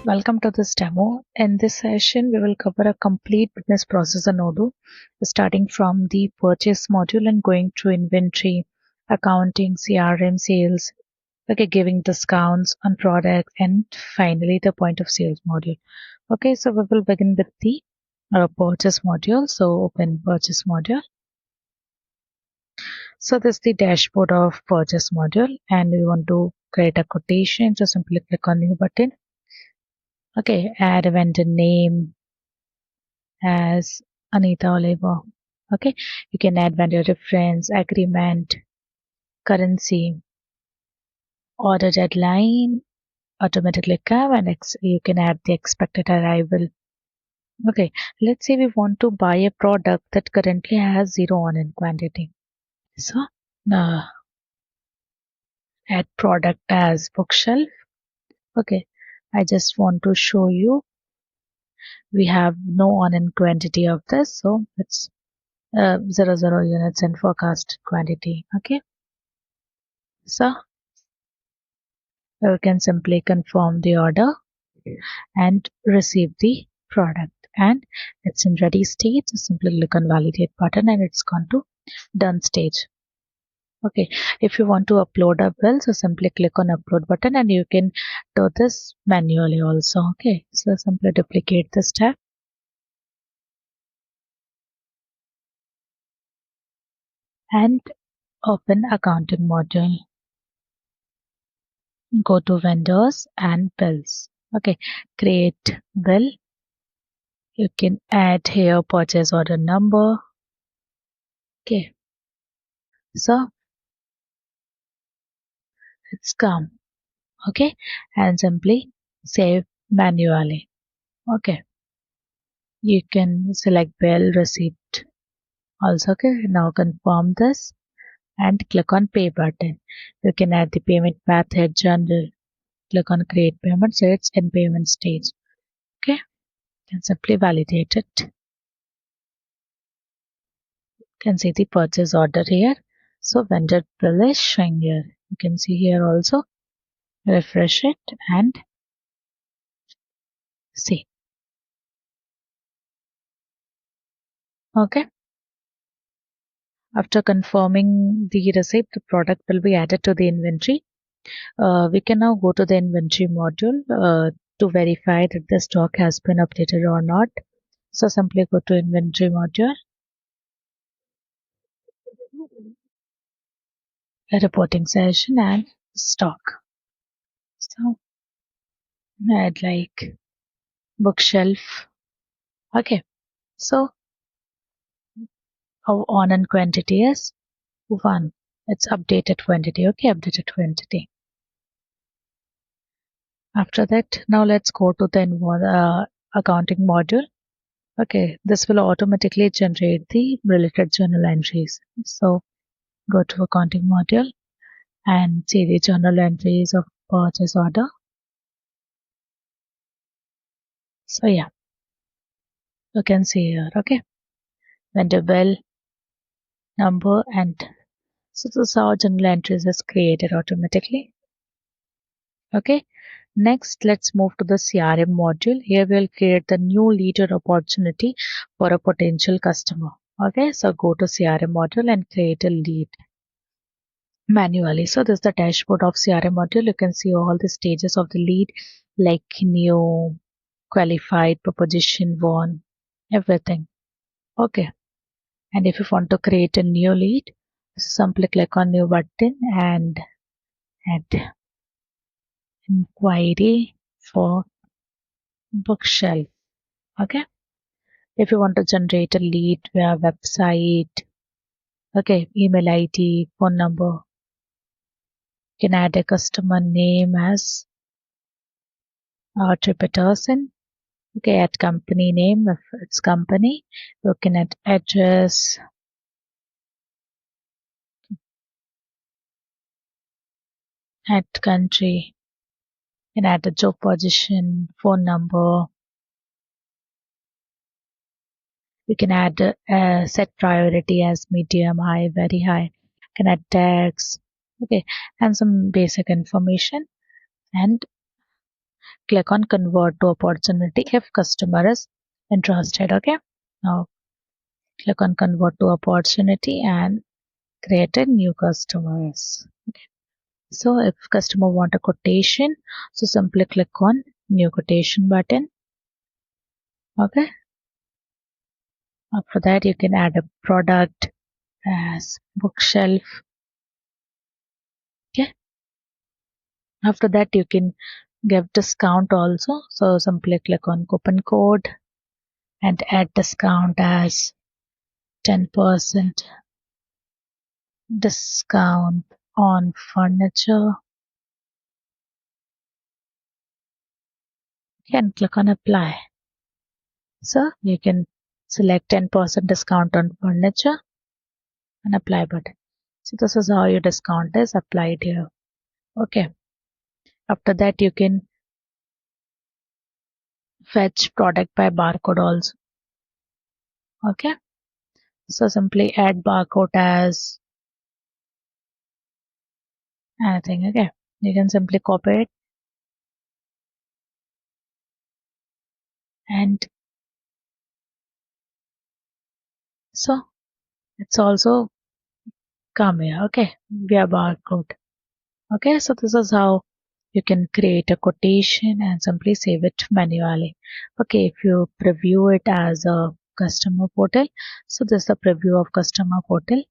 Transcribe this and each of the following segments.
Welcome to this demo. In this session, we will cover a complete business process in Odoo, starting from the purchase module and going through inventory, accounting, CRM, sales, giving discounts on products, and finally the point of sales module. Okay, so we will begin with the purchase module. So open purchase module. So this is the dashboard of purchase module, and we want to create a quotation. So simply click on new button. Okay, add a vendor name as Anita Oliver. Okay, you can add vendor reference, agreement, currency, order deadline, automatically come, and you can add the expected arrival. Okay, let's say we want to buy a product that currently has 0 on in quantity. So uh, add product as bookshelf. Okay, I just want to show you we have no on in quantity of this, so it's 00 units in forecast quantity. Okay, so you can simply confirm the order and receive the product, and it's in ready state. So simply click on validate button and it's gone to done stage. Okay, if you want to upload a bill, so simply click on upload button, and you can do this manually also. Okay, so simply duplicate this tab and open accounting module. Go to vendors and bills. Okay, create bill. You can add here purchase order number. Okay, so it's come. Okay, and simply save manually. Okay, you can select bill receipt also. Okay, now confirm this and click on pay button. You can add the payment method general. Click on create payment, so it's in payment stage. Okay, and simply validate it. You can see the purchase order here. So vendor bill is showing here. You can see here also. Refresh it and see. Okay. After confirming the receipt, the product will be added to the inventory. We can now go to the inventory module to verify that the stock has been updated or not. So simply go to inventory module, reporting session, and stock. So add like bookshelf. Okay. So our on and quantity is 1. It's updated quantity. Okay, updated quantity. After that, now let's go to the accounting module. Okay, this will automatically generate the related journal entries. So go to accounting module and see the journal entries of purchase order. So yeah, you can see here. Okay, vendor bill number, and so this is how journal entries is created automatically. Okay, next let's move to the CRM module. Here we'll create the new lead or opportunity for a potential customer. Okay, so go to CRM module and create a lead manually. So this is the dashboard of CRM module. You can see all the stages of the lead, like new, qualified, proposition, won, everything. Okay, and if you want to create a new lead, simply click on new button and add inquiry for bookshelf. Okay, if you want to generate a lead via website, okay, email ID, phone number, you can add a customer name as Tripeterson. Okay, add company name if it's company. You can add address, add country, and add the job position, phone number. You can add set priority as medium, high, very high. You can add tags, okay, and some basic information. And click on convert to opportunity if customer is interested. Okay, now click on convert to opportunity and create a new customers. So if customer want a quotation, so simply click on new quotation button. Okay, after that you can add a product as bookshelf. Okay, after that you can give discount also, so simply click on coupon code and add discount as 10% discount on furniture. Okay, and click on apply. So you can select 10% discount on furniture and apply button. So this is how your discount is applied here. Okay, after that you can fetch product by barcode also. Okay, so simply add barcode as anything. Okay, you can simply copy it and so it's also come here. Okay, via barcode. Okay, so this is how you can create a quotation and simply save it manually. Okay, if you preview it as a customer portal, so this is the preview of customer portal.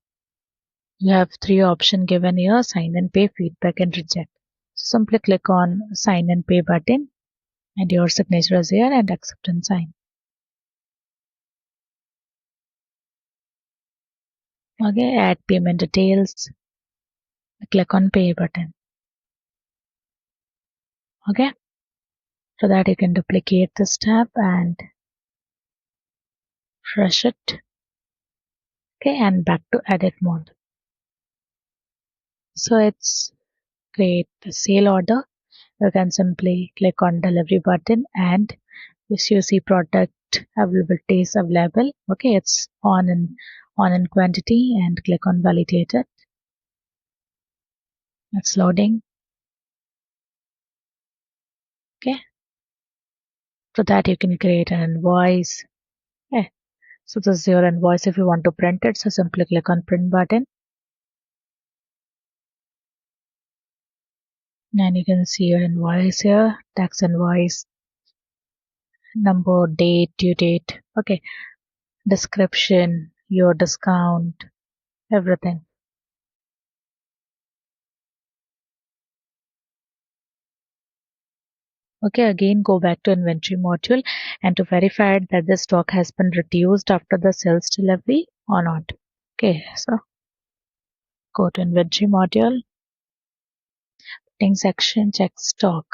You have three options given here: sign and pay, feedback, and reject. So simply click on sign and pay button and your signature is here and accept and sign. Okay, add payment details. Click on pay button. Okay, so that you can duplicate this tab and refresh it. Okay, and back to edit mode. So it's create the sale order. You can simply click on delivery button and if you see product availability is available. Okay, it's on in quantity and click on validate it. It's loading. Okay, so that you can create an invoice. Okay, so this is your invoice. If you want to print it, so simply click on print button and you can see your invoice here, tax invoice, number, date, due date. Okay, description, your discount, everything. Okay, again go back to inventory module and to verify that the stock has been reduced after the sales delivery or not. Okay, so go to inventory module, thing section, check stock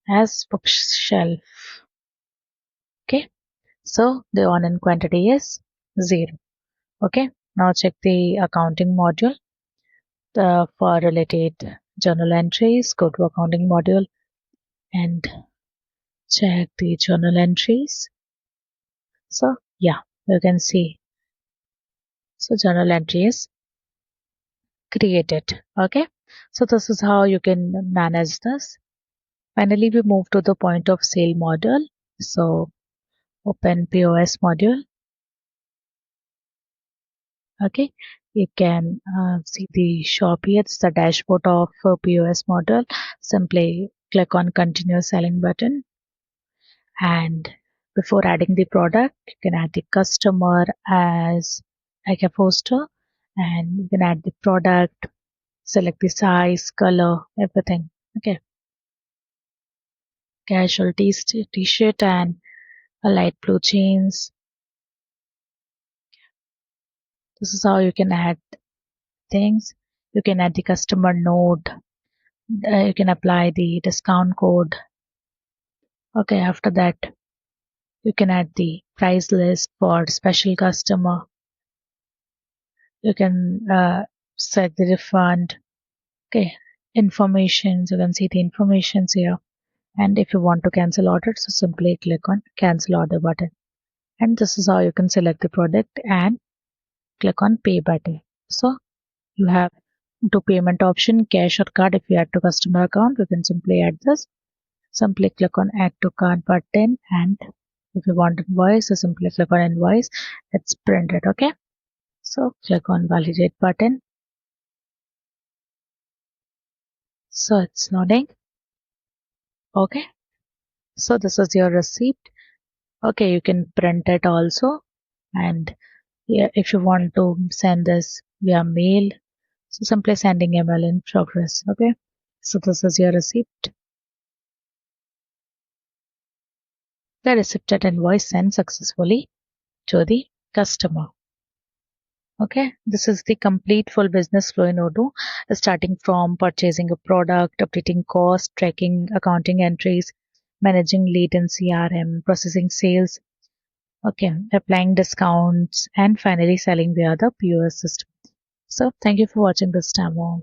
as bookshelf. Okay, so the on in quantity is 0. Okay, now check the accounting module. For related journal entries, go to accounting module and check the journal entries. So yeah, you can see. So journal entry is created. Okay, so this is how you can manage this. Finally, we move to the point of sale module. So open POS module. Okay, you can see the shop here. It's the dashboard of POS module. Simply click on continue selling button and before adding the product you can add the customer as like a poster and you can add the product, select the size, color, everything. Okay, casual t-shirt and a light blue jeans. This is how you can add things. You can add the customer note. You can apply the discount code. Okay, after that you can add the price list for special customer. You can set the refund. Okay, information. You can see the informations here. And if you want to cancel order, so simply click on cancel order button. And this is how you can select the product and click on pay button. So you have two payment option, cash or card. If you add to customer account, you can simply add this. Simply click on add to cart button, and if you want invoice, so simply click on invoice. It's printed. Okay, so click on validate button. So it's loading. Okay, so this is your receipt. Okay, you can print it also, and yeah, if you want to send this via mail, so simply sending email in progress. Okay, so this is your receipt. The receipted invoice sent successfully to the customer. Okay, this is the complete full business flow in Odoo, starting from purchasing a product, updating cost, tracking accounting entries, managing lead in CRM, processing sales, okay, applying discounts, and finally selling via the POS system. So thank you for watching this demo.